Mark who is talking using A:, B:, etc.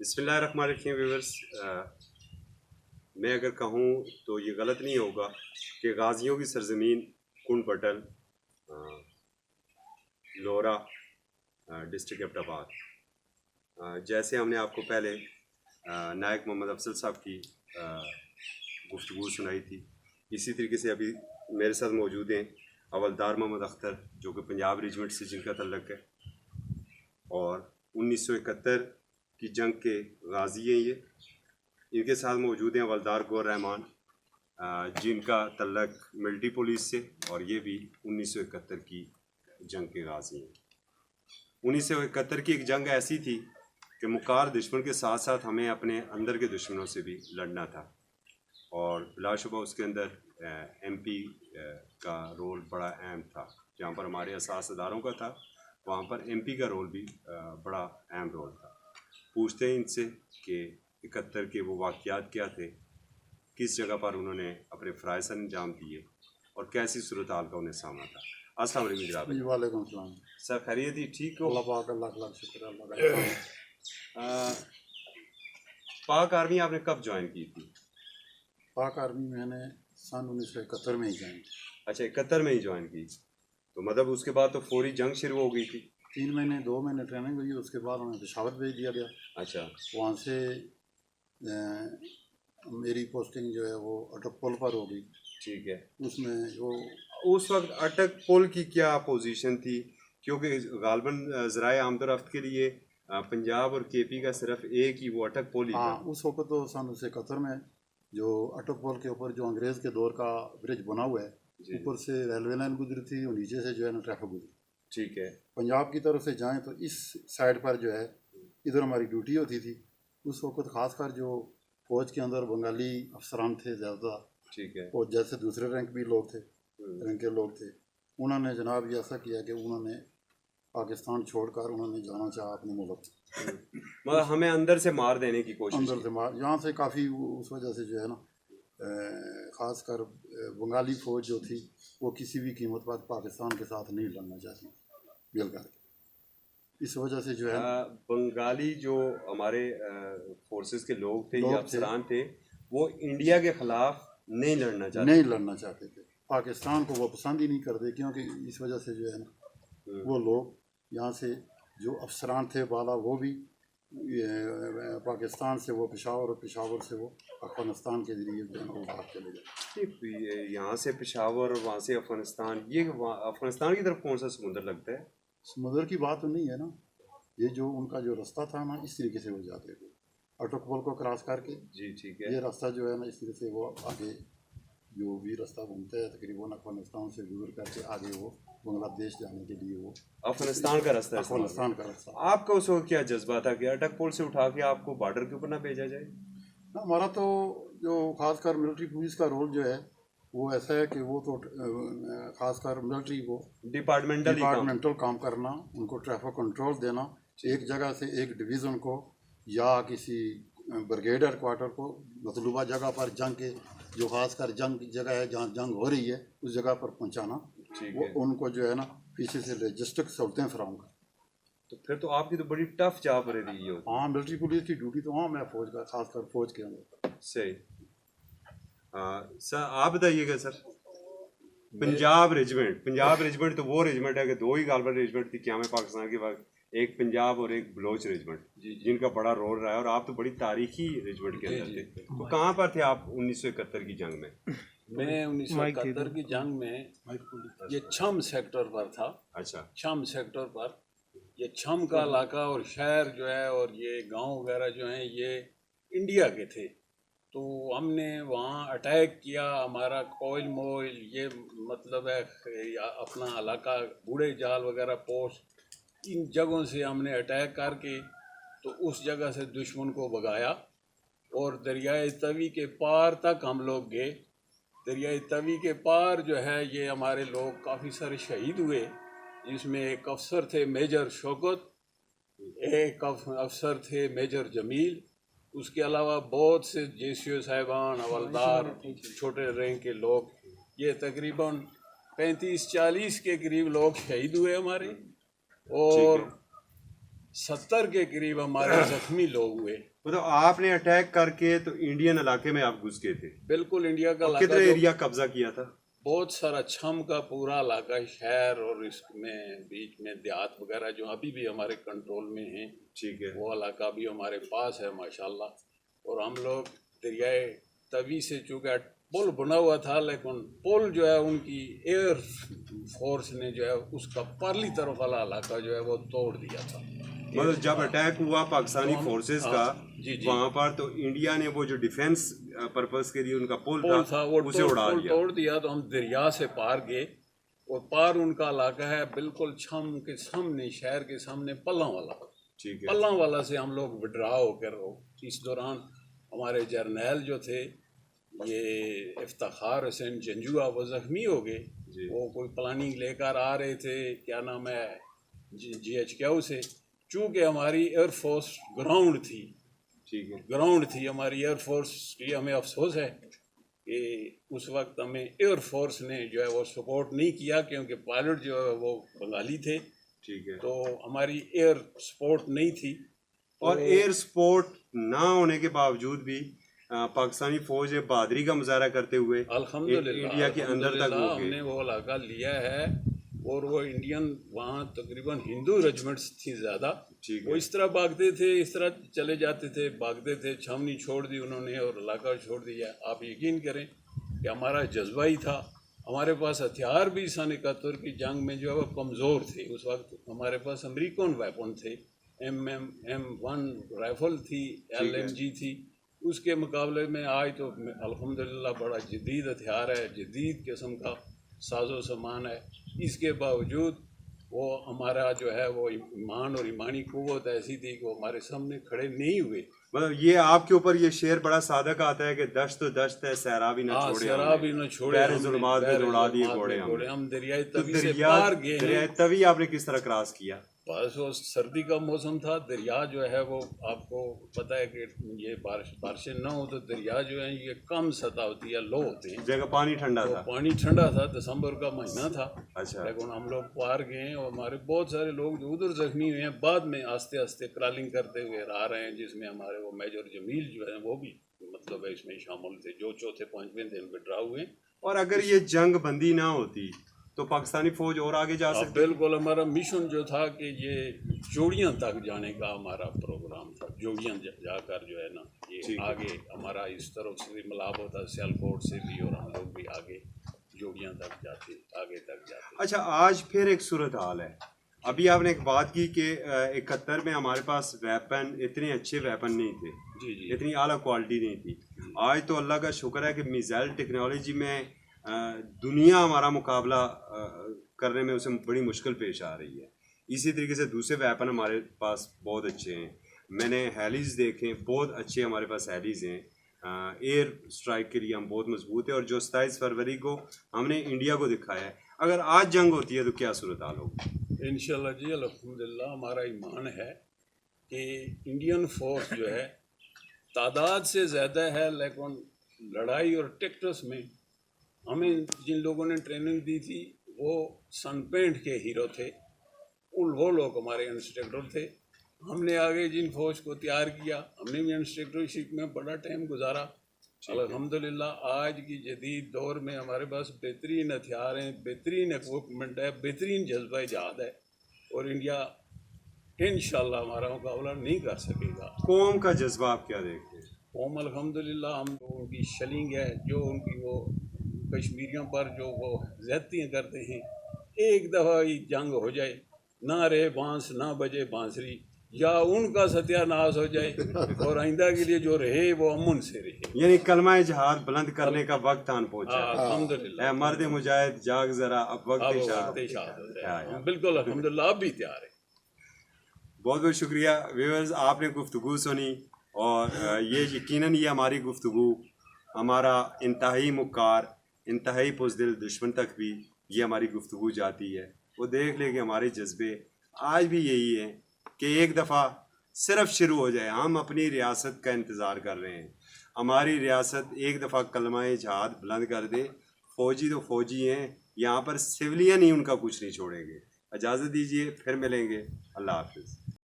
A: بسم اللہ الرحمن الرحیم ویورز، میں اگر کہوں تو یہ غلط نہیں ہوگا کہ غازیوں کی سرزمین کنڈ پٹل لورا ڈسٹرکٹ ایبٹ آباد، جیسے ہم نے آپ کو پہلے نائک محمد افضل صاحب کی گفتگو سنائی تھی، اسی طریقے سے ابھی میرے ساتھ موجود ہیں حوالدار محمد اختر جو کہ پنجاب ریجمنٹ سے جن کا تعلق ہے اور 1971 کی جنگ کے غازی ہیں یہ. ان کے ساتھ موجود ہیں حوالدار گور رحمان جن کا تعلق ملٹری پولیس سے اور یہ بھی 1971 کی جنگ کے غازی ہیں. 1971 کی ایک جنگ ایسی تھی کہ مکار دشمن کے ساتھ ساتھ ہمیں اپنے اندر کے دشمنوں سے بھی لڑنا تھا، اور بلا شبہ اس کے اندر ایم پی کا رول بڑا اہم تھا. جہاں پر ہمارے اساس اداروں کا تھا وہاں پر ایم پی کا رول بھی بڑا اہم رول تھا. پوچھتے ہیں ان سے کہ 71 کے وہ واقعات کیا تھے، کس جگہ پر انہوں نے اپنے فرائض انجام دیے اور کیسی صورتحال کا انہیں سامنا تھا. السلام علیکم جناب.
B: وعلیکم السلام
A: سر خیریت جی؟ ٹھیک ہو؟
B: اللہ پاک اللہ کا شکر اللہ کا.
A: پاک آرمی آپ نے کب جوائن کی تھی؟
B: پاک آرمی میں نے سن 1971 میں ہی جوائن کی.
A: اچھا 71 میں ہی جوائن کی، تو مطلب اس کے بعد تو فوری جنگ شروع ہو گئی تھی.
B: 3 مہینے 2 مہینے ٹریننگ ہوئی، اس کے بعد ہمیں پشاور بھیج دیا گیا.
A: اچھا
B: وہاں سے میری پوسٹنگ جو ہے وہ اٹک پل پر ہو گئی.
A: ٹھیک ہے.
B: اس میں جو
A: اس وقت اٹک پل کی کیا پوزیشن تھی؟ کیونکہ غالباً ذرائع آمد و رفت کے لیے پنجاب اور کے پی کا صرف ایک ہی وہ اٹک پل ہی تھا.
B: اس وقت تو سن 1971 میں جو اٹک پل کے اوپر جو انگریز کے دور کا برج بنا ہوا ہے، اوپر سے ریلوے لائن گزری تھی اور نیچے سے جو ہے نا ٹریفک گزری.
A: ٹھیک ہے.
B: پنجاب کی طرف سے جائیں تو اس سائڈ پر جو ہے ادھر ہماری ڈیوٹی ہوتی تھی. اس وقت خاص کر جو فوج کے اندر بنگالی افسران تھے زیادہ،
A: ٹھیک ہے،
B: اور جیسے دوسرے رینک بھی لوگ تھے، رینک کے لوگ تھے، انہوں نے جناب یہ ایسا کیا کہ انہوں نے پاکستان چھوڑ کر انہوں نے جانا چاہا اپنے ملک.
A: مگر ہمیں اندر سے مار دینے کی کوشش
B: اندر سے مار یہاں سے کافی اس وجہ سے جو ہے نا خاص کر بنگالی فوج جو تھی وہ کسی بھی قیمت پر پاکستان کے ساتھ نہیں لڑنا چاہتی مل کر کے. اس وجہ سے جو ہے
A: بنگالی جو ہمارے فورسز کے لوگ تھے یا افسران تھے وہ انڈیا کے خلاف نہیں لڑنا
B: چاہتے تھے. پاکستان کو وہ پسند ہی نہیں کرتے، کیونکہ اس وجہ سے جو ہے نا وہ لوگ یہاں سے جو افسران تھے بالا وہ بھی پاکستان سے وہ پشاور اور پشاور سے وہ افغانستان کے ذریعے جو ہے نا وہ باہر چلے گئے.
A: یہاں سے پشاور اور وہاں سے افغانستان، یہ افغانستان کی طرف کون سا سمندر لگتا ہے؟
B: سمندر کی بات تو نہیں ہے نا، یہ جو ان کا جو راستہ تھا نا اس طریقے سے وہ جاتے تھے اٹک پل کو کراس کر کے.
A: جی ٹھیک ہے.
B: یہ راستہ جو ہے نا اس طریقے سے وہ آگے جو بھی راستہ گھومتا ہے تقریباً افغانستان سے گزر کر کے آگے وہ بنگلہ دیش جانے کے لیے وہ
A: افغانستان کا راستہ ہے.
B: افغانستان کا راستہ.
A: آپ کا اس وقت کیا جذبہ تھا کہ اٹک پل سے اٹھا کے آپ کو بارڈر کے اوپر نہ بھیجا جائے؟
B: ہمارا تو جو خاص کر ملٹری پولیس کا رول جو ہے وہ ایسا ہے کہ وہ تو خاص کر ملٹری کو ڈپارٹمنٹل کام کرنا، ان کو ٹریفک کنٹرول دینا، ایک جگہ سے ایک ڈویژن کو یا کسی بریگیڈ ہیڈ کوارٹر کو مطلوبہ جگہ پر جنگ کے جو خاص کر جنگ جگہ ہے جہاں جنگ ہو رہی ہے اس جگہ پر پہنچانا، وہ ان کو جو ہے نا پیچھے سے لاجسٹک سہولتیں فراہم کرنا.
A: تو پھر تو آپ کی تو بڑی ٹف جاب رہی ہے.
B: ہاں ملٹری پولیس کی ڈیوٹی تو ہاں میں فوج کا خاص کر فوج کے اندر.
A: صحیح. سر آپ بتائیے گا سر، پنجاب ریجمنٹ تو وہ ریجمنٹ ہے کہ دو ہی غالباً ریجمنٹ تھی قیام پاکستان کے وقت، ایک پنجاب اور ایک بلوچ ریجمنٹ جن کا بڑا رول رہا ہے، اور آپ تو بڑی تاریخی ریجمنٹ کے اندر تھے. تو کہاں پر تھے آپ 1971 کی جنگ میں؟
C: میں 1971 کی جنگ میں یہ چھم سیکٹر پر تھا.
A: اچھا.
C: چھم سیکٹر پر یہ چھم کا علاقہ اور شہر جو ہے اور یہ گاؤں وغیرہ جو ہیں یہ انڈیا کے تھے. تو ہم نے وہاں اٹیک کیا، ہمارا کوئل موئل یہ مطلب ہے اپنا علاقہ بوڑھے جال وغیرہ پوسٹ ان جگہوں سے ہم نے اٹیک کر کے تو اس جگہ سے دشمن کو بھگایا اور دریائے توی کے پار تک ہم لوگ گئے. دریائے توی کے پار جو ہے یہ ہمارے لوگ کافی سارے شہید ہوئے، جس میں ایک افسر تھے میجر شوکت، ایک افسر تھے میجر جمیل، اس کے علاوہ بہت سے جے سی او صاحبان، حوالدار، چھوٹے رینک کے لوگ، یہ تقریباً 35-40 کے قریب لوگ شہید ہوئے ہمارے. اور 70 के करीब हमारे जख्मी लोग हुए।
A: मतलब आपने अटैक करके तो इंडियन इलाके में आप घुस गए थे?
C: बिल्कुल इंडिया का
A: और
C: इलाका
A: कितने
C: जो
A: एरिया कब्जा किया था?
C: बहुत सारा छम का पूरा इलाका, शहर और इसमें बीच में देहात वगैरह जो अभी भी हमारे कंट्रोल में हैं,
A: ठीक है।
C: वो इलाका भी हमारे पास है माशाल्लाह। और हम लोग दरियाए तवी से, चूँकि पुल बना हुआ था, लेकिन पुल जो है उनकी एयर फोर्स ने जो है उसका परली तरफ वाला इलाका जो है वो तोड़ दिया था।
A: मतलब जब अटैक हुआ पाकिस्तानी
C: तो हम-
A: फोर्सेस
C: हाँ,
A: का
C: जी जी,
A: वहां पर, तो इंडिया ने वो जो डिफेंस पर्पस के लिए उनका पुल
C: पुल था वो
A: उसे उड़ा
C: पुल
A: दिया।
C: तोड़ दिया। तो हम दरिया से पार गए और पार उनका इलाका है बिल्कुल छम के सामने, शहर के सामने पल्ला वाला।
A: ठीक है।
C: पल्ला वाला से हम लोग विड्रा होकर, इस दौरान हमारे जर्नैल जो थे ये इफ्तिखार हुसैन जंजुआ, वो जख्मी हो गए।
A: जी।
C: वो कोई प्लानिंग लेकर आ रहे थे, क्या नाम है, GHQ से। चूँकि हमारी एयरफोर्स ग्राउंड थी,
A: ठीक है।
C: ग्राउंड थी हमारी एयरफोर्स की, हमें अफसोस है कि उस वक्त हमें एयरफोर्स ने जो है वो सपोर्ट नहीं किया, क्योंकि पायलट जो है वो बंगाली थे,
A: ठीक है।
C: तो हमारी एयर सपोर्ट नहीं थी।
A: और एयर सपोर्ट ना होने के बावजूद भी पाकिस्तानी फौज ने बहादुरी का मुजाहरा करते हुए
C: अल्हम्दुलिल्लाह
A: इंडिया के अंदर तक वो
C: हमने
A: गए।
C: वो इलाका लिया है। और वो इंडियन वहाँ तकरीबन हिंदू रेजिमेंट्स थी ज़्यादा,
A: ठीक
C: वो
A: है।
C: इस तरह भागते थे, इस तरह चले जाते थे, भागते थे। छावनी छोड़ दी उन्होंने और इलाका छोड़ दिया। आप यकीन करें कि हमारा जज्बा ही था। हमारे पास हथियार भी सन 71 की जंग में जो है वो कमज़ोर थे। उस वक्त हमारे पास अमेरिकन वेपन थे, M1 राइफल थी, LMG थी। उसके मुकाबले में आज तो अल्हम्दुलिल्लाह बड़ा जदीद हथियार है, जदीद किस्म का साजो सामान है। इसके बावजूद वो हमारा जो है वो ईमान और ईमानी कुव्वत ऐसी थी कि वो हमारे सामने खड़े नहीं हुए।
A: मतलब ये आपके ऊपर ये शेर बड़ा सादक आता है कि दश्त तो दश्त है, सहरा भी ना छोड़े
C: शराब
A: हमने,
C: ही न छोड़े
A: बहरे
C: हमने,
A: जुल्मात में
C: बहरे
A: दौड़ा दिए
C: जुल्मात
A: घोड़े
C: में
A: हमने।
C: हम दरियाई
A: तो
C: तवी से पार गए हैं।
A: दरिया तवी आपने किस तरह क्रॉस किया?
C: बस वो सर्दी का मौसम था, दरिया जो है वो आपको पता है कि ये बारिशें ना हो तो दरिया जो है ये कम सतह होती है, लो होते हैं।
A: जगह पानी ठंडा
C: तो
A: था।
C: पानी ठंडा था, दिसंबर का महीना था।
A: अच्छा।
C: लेकिन हम लोग पार गए और हमारे बहुत सारे लोग जो उधर जख्मी हुए हैं, बाद में आस्ते आस्ते क्रॉलिंग करते हुए आ रहे हैं, जिसमें हमारे वो मेजर जमील जो है वो भी मतलब है इसमें शामिल थे, जो चौथे पांचवें दिन विड्रा हुए।
A: और अगर ये जंग बंदी ना होती तो पाकिस्तानी फौज और आगे जा सकती?
C: बिल्कुल, हमारा मिशन जो था कि ये जोड़ियाँ तक जाने का हमारा प्रोग्राम था। जोड़ियाँ जाकर जो है ना ये आगे हमारा इस तरफ से भी मिलाप होता, सियालकोट से भी, और हम लोग भी आगे जोड़ियाँ तक जाते, आगे तक जाते।
A: अच्छा, आज फिर एक सूरत हाल है। अभी आपने एक बात की कि 71 में हमारे पास वेपन, इतने अच्छे वेपन नहीं थे,
C: जी जी,
A: इतनी आला क्वालिटी नहीं थी। आज तो अल्लाह का शुक्र है कि मिसाइल टेक्नोलॉजी में दुनिया हमारा मुकाबला करने में उसे बड़ी मुश्किल पेश आ रही है। इसी तरीके से दूसरे वेपन हमारे पास बहुत अच्छे हैं। मैंने हेलीज देखे, बहुत अच्छे हमारे पास हेलीज हैं। एयर स्ट्राइक के लिए हम बहुत मजबूत है। और जो 27 फरवरी को हमने इंडिया को दिखाया है, अगर आज जंग होती है तो क्या सूरत हाल होगी?
C: इंशाल्लाह जी, अल्हम्दुलिल्लाह हमारा ईमान है कि इंडियन फोर्स जो है तादाद से ज़्यादा है, लेकिन लड़ाई और टेक्टिक्स में हमें जिन लोगों ने ट्रेनिंग दी थी वो सनपेंट के हीरो थे। वो लोग हमारे इंस्ट्रक्टर थे। हमने आगे जिन फौज को तैयार किया, हमने भी इंस्ट्रक्टरशिप में बड़ा टाइम गुजारा। अल्हम्दुलिल्लाह आज की जदीद दौर में हमारे पास बेहतरीन हथियार हैं, बेहतरीन इक्विपमेंट है, बेहतरीन जज्बा इजाद है, और इंडिया इंशाल्लाह हमारा मुकाबला नहीं कर सकेगा।
A: कौम का जज्बा आप क्या देखते हैं?
C: कौम अल्हम्दुलिल्लाह, हम उनकी शलिंग है, जो उनकी वो कश्मीरियों पर जो वो ज़्यादतियाँ करते हैं, एक दफ़ा ही जंग हो जाए, ना रहे बांस ना बजे बांसुरी, या उनका सत्यानाश हो जाए, और आइंदा के लिए जो रहे वो अमन से रहे।
A: यानी कलमा जिहाद बुलंद करने का वक्त आन पहुंचा है।
C: अल्हम्दुलिल्लाह,
A: ऐ मर्द मुजाहिद जाग जरा, अब वक्त
C: अब
A: शहादत
C: वक्त शहादत
A: है।
C: है। बिल्कुल अल्हम्दुलिल्लाह, अब भी तैयार है।
A: बहुत बहुत शुक्रिया व्यूअर्स, आपने गुफ्तगू सुनी। और ये यकीनन ये हमारी गुफ्तगू हमारा इंतहाई मुकार, इंतहाई पुज़दिल दुश्मन तक भी ये हमारी गुफ्तगू जाती है। वो देख ले कि हमारे जज्बे आज भी यही हैं कि एक दफ़ा सिर्फ शुरू हो जाए। हम अपनी रियासत का इंतज़ार कर रहे हैं, हमारी रियासत एक दफ़ा कलमा जिहाद बुलंद कर दे। फ़ौजी तो फ़ौजी हैं, यहाँ पर सिविलियन ही उनका कुछ नहीं छोड़ेंगे। इजाज़त दीजिए, फिर मिलेंगे। अल्लाह हाफ़िज़।